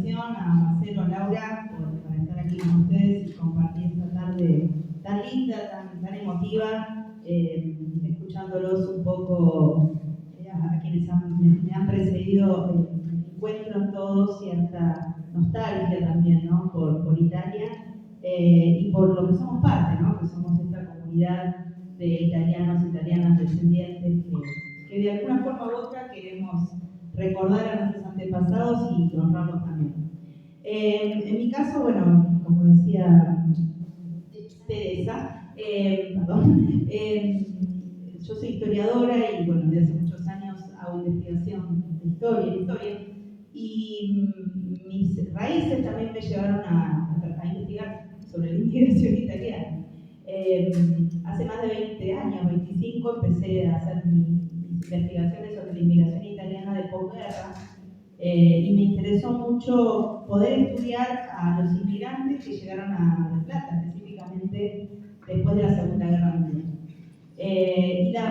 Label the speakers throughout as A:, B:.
A: invitación a Marcelo, a Laura, para estar aquí con ustedes y compartir esta tarde tan linda, tan emotiva, escuchándolos un poco a quienes me han precedido. Encuentro todos cierta nostalgia también, ¿no? por Italia y por lo que somos parte, ¿no? Que somos esta comunidad de italianos, italianas, descendientes que de alguna forma u otra queremos recordar a nuestros antepasados y honrarlos también. En mi caso, bueno, como decía Teresa, yo soy historiadora y bueno, desde hace muchos años hago investigación de historia, y mis raíces también me llevaron a investigar sobre la inmigración italiana. Hace más de 20 años, 25, empecé a hacer mis investigaciones sobre la inmigración italiana de posguerra, y me interesó mucho poder estudiar a los inmigrantes que llegaron a Mar del Plata, específicamente después de la Segunda Guerra Mundial.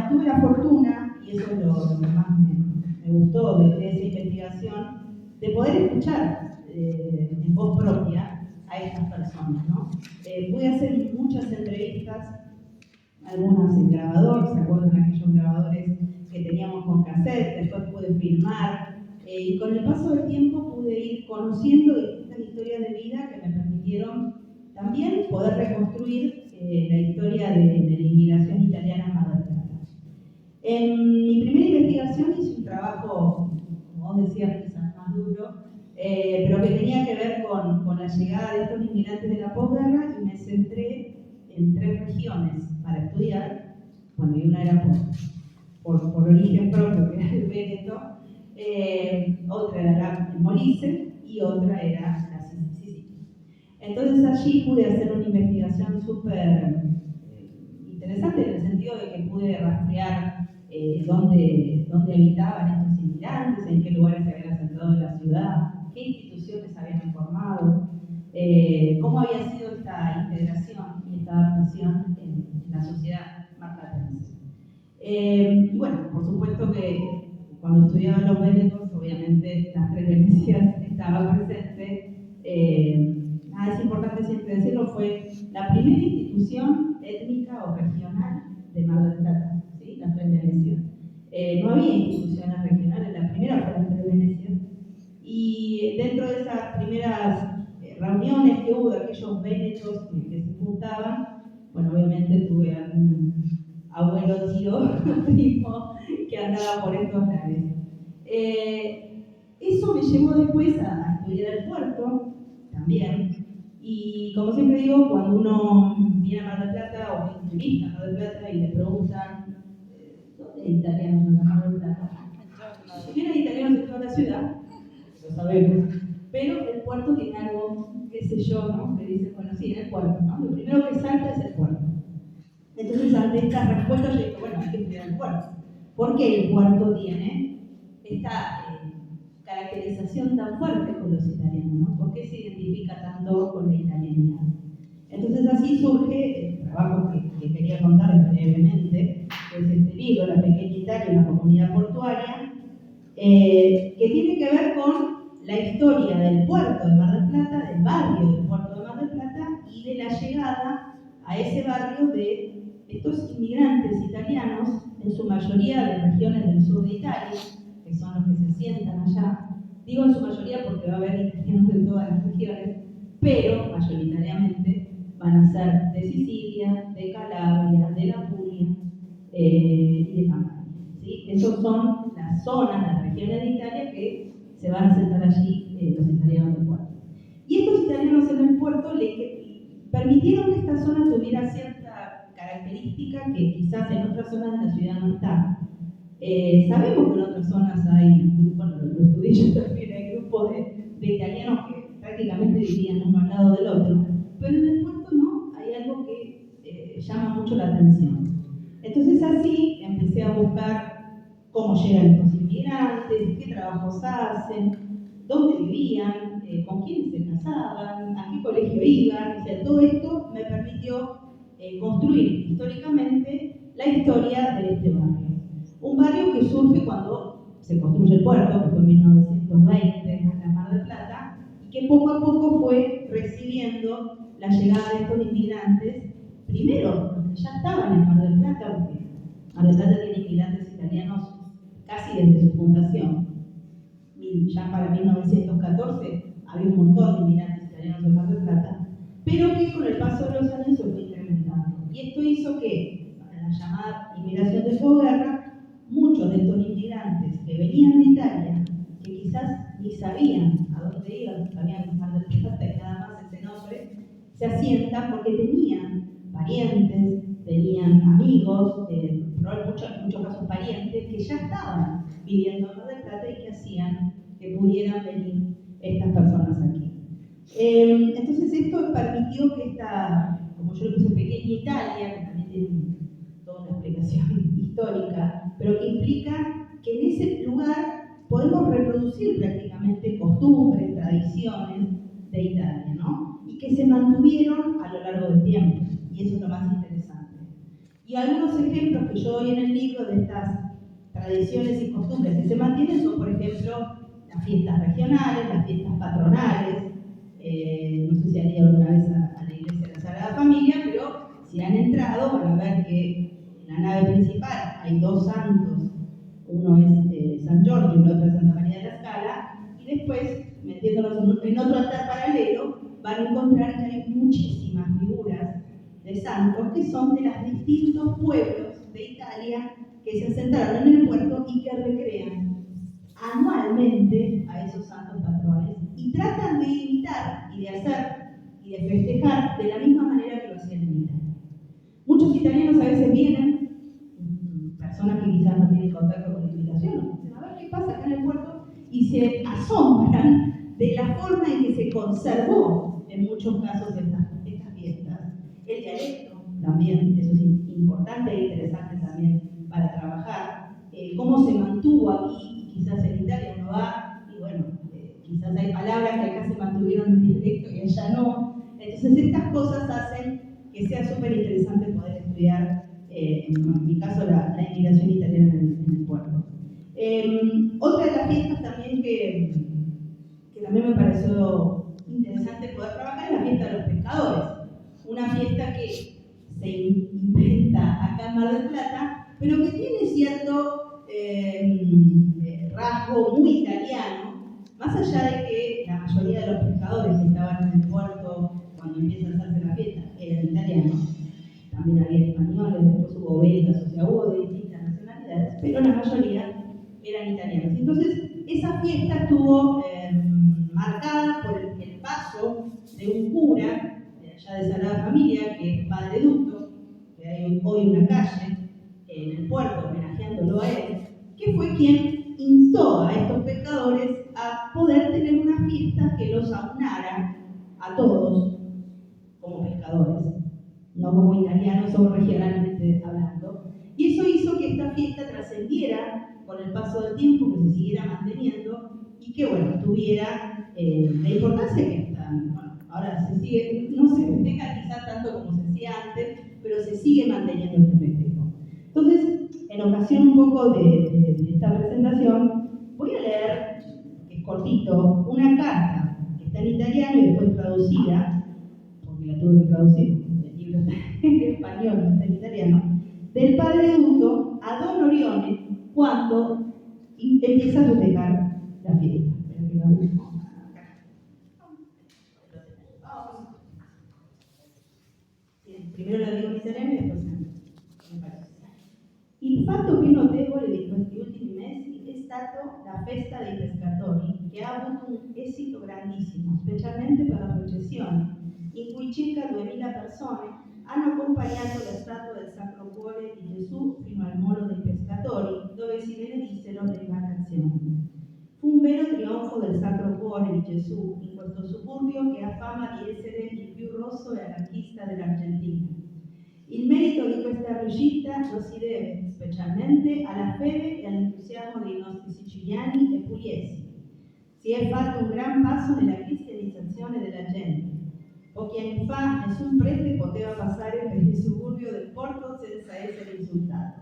A: Tuve la fortuna, y eso es lo que más me gustó de esa investigación, de poder escuchar en voz propia a estas personas, ¿no? Pude hacer muchas entrevistas, algunas en grabador, ¿se acuerdan aquellos grabadores que teníamos con cassette? Después pude filmar, y con el paso del tiempo pude ir conociendo distintas historias de vida que me permitieron también poder reconstruir la historia de la inmigración italiana en Mar del Plata. En mi primera investigación hice un trabajo, como vos decías, quizás más duro, pero que tenía que ver con la llegada de estos inmigrantes de la posguerra, y me centré en 3 regiones para estudiar. Bueno, y una era por origen propio, que era el Véneto, otra era el Molise y otra era la Sicilia. Entonces allí pude hacer una investigación súper interesante, en el sentido de que pude rastrear dónde habitaban estos inmigrantes, en qué lugares se habían asentado en la ciudad, qué instituciones habían formado, cómo había sido esta integración y esta adaptación en la sociedad marplatense. Y bueno, por supuesto que cuando estudiaba en los Vénetos, obviamente las 3 Venecias estaba presente. Es importante siempre decirlo, fue la primera institución étnica o regional de Mar del Plata, ¿sí? Las 3 Venecias. No había instituciones regionales, la primera fue las 3 Venecias, y dentro de esas primeras reuniones que hubo de aquellos vénetos que se juntaban, bueno, obviamente tuve algún abuelo, tío, primo que andaba por estos lares. Eso me llevó después a estudiar el puerto también, y como siempre digo, cuando uno viene a Mar del Plata o es turista a Mar del Plata y le preguntan ¿dónde hay italianos en Mar del Plata? Si bien hay italianos en toda la ciudad, lo sabemos, pero el puerto tiene algo, qué sé yo, ¿no? Que dice, bueno, sí, en el puerto, ¿no? Lo primero que salta es el puerto. Entonces, ante esta respuesta, yo digo, bueno, hay que estudiar el puerto. ¿Por qué el puerto tiene esta caracterización tan fuerte con los italianos, ¿no? ¿Por qué se identifica tanto con la italianidad? Entonces, así surge el trabajo que quería contar brevemente, que es este libro, La Pequeña Italia, una comunidad portuaria, que tiene que ver con la historia del puerto de Mar del Plata, del barrio del puerto de Mar del Plata, y de la llegada a ese barrio de estos inmigrantes italianos, en su mayoría de regiones del sur de Italia, que son los que se sientan allá. Digo en su mayoría porque va a haber italianos de todas las regiones, pero mayoritariamente van a ser de Sicilia, de Calabria, de la Puglia y de Campania, ¿sí? Esas son las zonas, las regiones de Italia que se van a sentar allí los italianos del puerto. Y estos italianos en el puerto le permitieron que esta zona tuviera cierta característica que quizás en otras zonas de la ciudad no está. Sabemos que en otras zonas hay, bueno, lo estudié yo también, hay grupos de italianos que prácticamente vivían uno al lado del otro, pero en el puerto no, hay algo que llama mucho la atención. Entonces así empecé a buscar cómo llegan estos inmigrantes, qué trabajos hacen, dónde vivían, con quiénes se casaban, a qué colegio iban. O sea, todo esto me permitió construir históricamente la historia de este barrio. Un barrio que surge cuando se construye el puerto, que fue en 1920 en la Mar del Plata, y que poco a poco fue recibiendo la llegada de estos inmigrantes, primero los que ya estaban en Mar del Plata, porque Mar del Plata tiene inmigrantes italianos casi desde su fundación. Ya para 1914 había un montón de inmigrantes italianos en Mar del Plata, pero que con el paso de los años se fue incrementando. Y esto hizo que, en la llamada inmigración de posguerra, muchos de estos inmigrantes que venían de Italia, que quizás ni sabían a dónde iban, sabían Mar del Plata y nada más ese nombre, se asientan porque tenían parientes, tenían amigos, en muchos casos parientes, que ya estaban viviendo en Mar del Plata y que hacían que pudieran venir estas personas aquí. Entonces esto permitió que esta, como yo le puse pequeña Italia, que también tiene toda una explicación histórica, pero que implica que en ese lugar podemos reproducir prácticamente costumbres, tradiciones de Italia, ¿no? Y que se mantuvieron a lo largo del tiempo, y eso es lo más interesante. Y algunos ejemplos que yo doy en el libro de estas tradiciones y costumbres que se mantienen son, por ejemplo, las fiestas regionales, las fiestas patronales. No sé si han ido alguna vez a la iglesia de la Sagrada Familia, pero si han entrado van a ver que en la nave principal hay dos santos, uno es San Giorgio y el otro es Santa María de la Scala, y después, metiéndonos en otro altar paralelo, van a encontrar que hay muchísimas figuras de santos que son de los distintos pueblos de Italia que se asentaron en el puerto y que recrean anualmente a esos santos patrones y tratan de imitar y de hacer y de festejar de la misma manera que lo hacían en Italia. Muchos italianos a veces vienen, personas que quizás no tienen contacto con la inmigración, dicen, a ver qué pasa acá en el puerto, y se asombran de la forma en que se conservó en muchos casos estas fiestas. El dialecto también, eso es importante e interesante también para trabajar. Cómo se mantuvo aquí, quizás en Italia uno va, y bueno, quizás hay palabras que acá se mantuvieron en dialecto y allá no. Entonces estas cosas hacen que sea súper interesante poder estudiar, en mi caso, la inmigración italiana en el puerto. Otra de las fiestas también que también me pareció interesante poder trabajar es la fiesta de los pescadores. Una fiesta que se inventa acá en Mar del Plata, pero que tiene cierto rasgo muy italiano, más allá de que la mayoría de los pescadores que estaban en el puerto cuando empieza a hacerse la fiesta eran italianos. También había españoles, después hubo belgas, o sea, hubo de distintas nacionalidades, pero la mayoría eran italianos. Entonces, esa fiesta estuvo marcada por el paso de un cura de allá de Sagrada Familia, que es Padre Ducto, que hay hoy una calle en el puerto homenajeándolo a él, que fue quien instó a estos pescadores a poder tener una fiesta que los aunara a todos como pescadores, no como italianos o regionalmente hablando. Y eso hizo que esta fiesta trascendiera con el paso del tiempo, que se siguiera manteniendo y que, bueno, tuviera la importancia que está. Bueno, ahora se sigue, no se festeja quizás tanto como se hacía antes, pero se sigue manteniendo este festejo. Entonces, en ocasión un poco de esta presentación, voy a leer, que es cortito, una carta que está en italiano y después traducida, porque la tuve que traducir, el libro está en español, no está en italiano, del Padre Ducto a Don Orione cuando empieza a festejar la fiesta. Primero la digo en italiano y después en español. Il fatto più notevole di questi ultimi mesi è stato la festa dei pescatori, che ha avuto un esito grandissimo, specialmente per la processione, in cui circa 2000 persone hanno accompagnato la statua del Sacro Cuore di Gesù fino al molo dei pescatori, dove si benedissero le imbarcazioni. Fu un vero trionfo del Sacro Cuore di Gesù in questo suburbio che ha fama di essere il più rosso e anarchista dell'Argentina. Il merito di questa riuscita lo si deve specialmente alla fede e all'entusiasmo dei nostri siciliani e pugliesi. Si è fatto un gran passo nella cristianizzazione della gente. Pochi anni fa nessun prete poteva passare per il suburbio del porto senza essere insultato.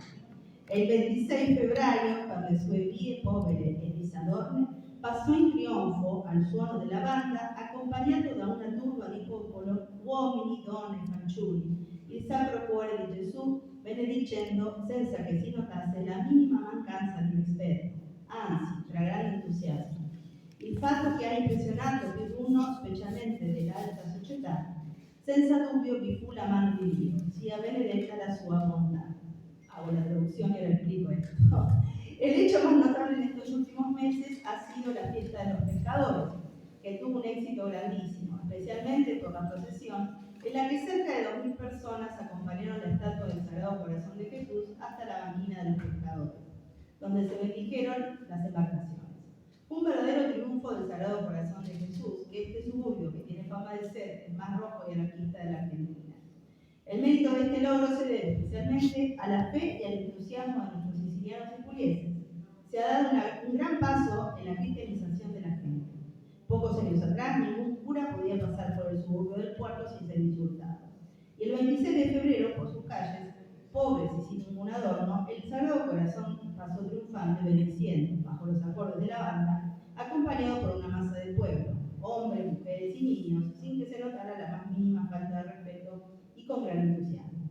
A: E il 26 febbraio, per le sue vie povere e disadorne, passò in trionfo al suono della banda, accompagnato da una turba di popolo, uomini, donne e fanciulli. Il Sacro Cuore di Gesù benedicendo senza che si notasse la minima mancanza di rispetto, anzi, tra grande entusiasmo. Il fatto che ha impressionato più di uno, specialmente dell'alta società, senza dubbio vi fu la mano di Dio, sia benedetta la sua bontà. La traducción era el explico esto. El hecho más notable en estos últimos meses ha sido la fiesta de los pescadores, que tuvo un éxito grandísimo, especialmente por la procesión, en la que cerca de 2.000 personas acompañaron la estatua del Sagrado Corazón de Jesús hasta la banquina de los pescadores, donde se bendijeron las embarcaciones. Un verdadero triunfo del Sagrado Corazón de Jesús, que este suburbio, que tiene fama de ser el más rojo y anarquista de la Argentina. El mérito de este logro se debe especialmente a la fe y al entusiasmo de nuestros sicilianos y pulienses. Se ha dado un gran paso en la cristianización de la gente. Pocos años atrás, ningún cura podía pasar por el suburbio del puerto sin ser insultado. Y el 26 de febrero, por sus calles, pobres y sin ningún adorno, el Sagrado Corazón pasó triunfando y bendiciendo, bajo los acordes de la banda, acompañado por una masa de pueblo, hombres, mujeres y niños, sin que se notara la más mínima falta de respeto y con gran entusiasmo.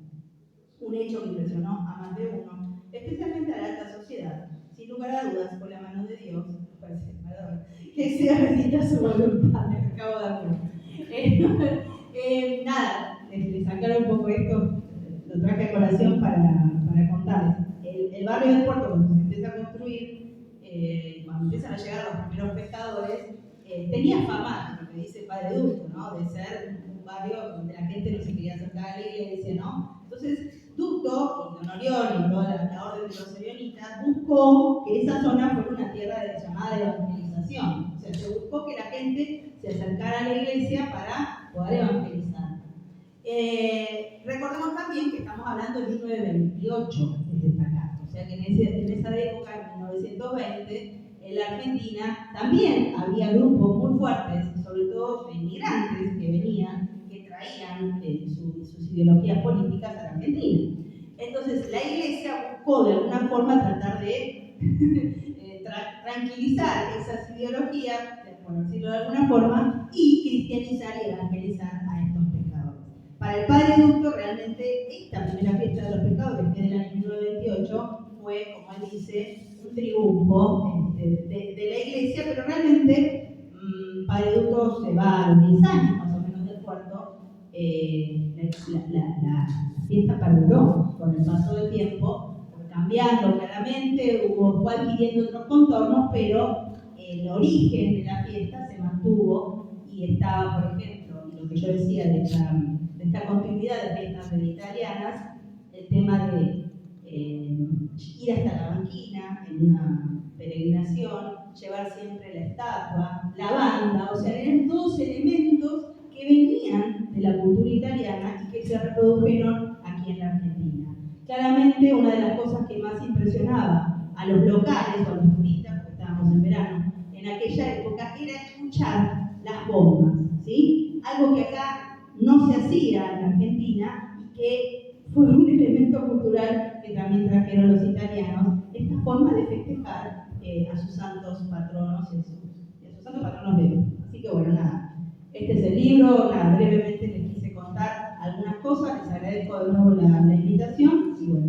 A: Un hecho que impresionó a más de uno, especialmente a la alta sociedad. Sin lugar a dudas, por la mano de Dios, que sea bendita su voluntad, me acabo de acordar. Nada, les sacaron un poco esto, lo traje a colación para contarles. El barrio del puerto, cuando se empieza a construir, cuando empiezan a llegar los primeros pescadores, tenía fama, lo que dice Padre Ducto, ¿no? De ser un barrio donde la gente no se quería acercar a la iglesia, ¿no? Entonces, Ducto, y Don Orión y toda la orden de los orionitas, buscó que esa zona fuera una tierra llamada de evangelización. O sea, se buscó que la gente se acercara a la iglesia para poder evangelizar. Recordemos también que estamos hablando de 1928, es destacado. O sea que en esa época, en 1920, en la Argentina también había grupos muy fuertes, sobre todo inmigrantes que venían, que traían sus ideologías políticas a la Argentina. Entonces la iglesia buscó de alguna forma tratar de tranquilizar esas ideologías, por decirlo de alguna forma, y cristianizar y evangelizar a estos pescadores. Para el Padre Ducto, realmente esta primera fiesta de los pescadores, que es del año 1928, fue, como él dice, un triunfo de la iglesia, pero realmente Padre Ducto se va a 10 años más o menos del puerto. La fiesta perduró con el paso del tiempo, cambiando claramente, fue adquiriendo otros contornos, pero el origen de la fiesta se mantuvo y estaba, por ejemplo, lo que yo decía de esta continuidad de fiestas mediterráneas, el tema de ir hasta la banquina en una peregrinación, llevar siempre la estatua, la banda, o sea, eran todos elementos que venían de la cultura italiana y que se reprodujeron aquí en la Argentina. Claramente, una de las cosas que más impresionaba a los locales o a los turistas, porque estábamos en verano, en aquella época, era escuchar las bombas, ¿sí? Algo que acá no se hacía en Argentina y que fue un elemento cultural que también trajeron los italianos, esta forma de festejar a sus santos patronos y a sus santos patronos de ellos. Así que bueno, nada. Este es el libro, nada, brevemente les quise contar algunas cosas, les agradezco de nuevo la invitación y bueno,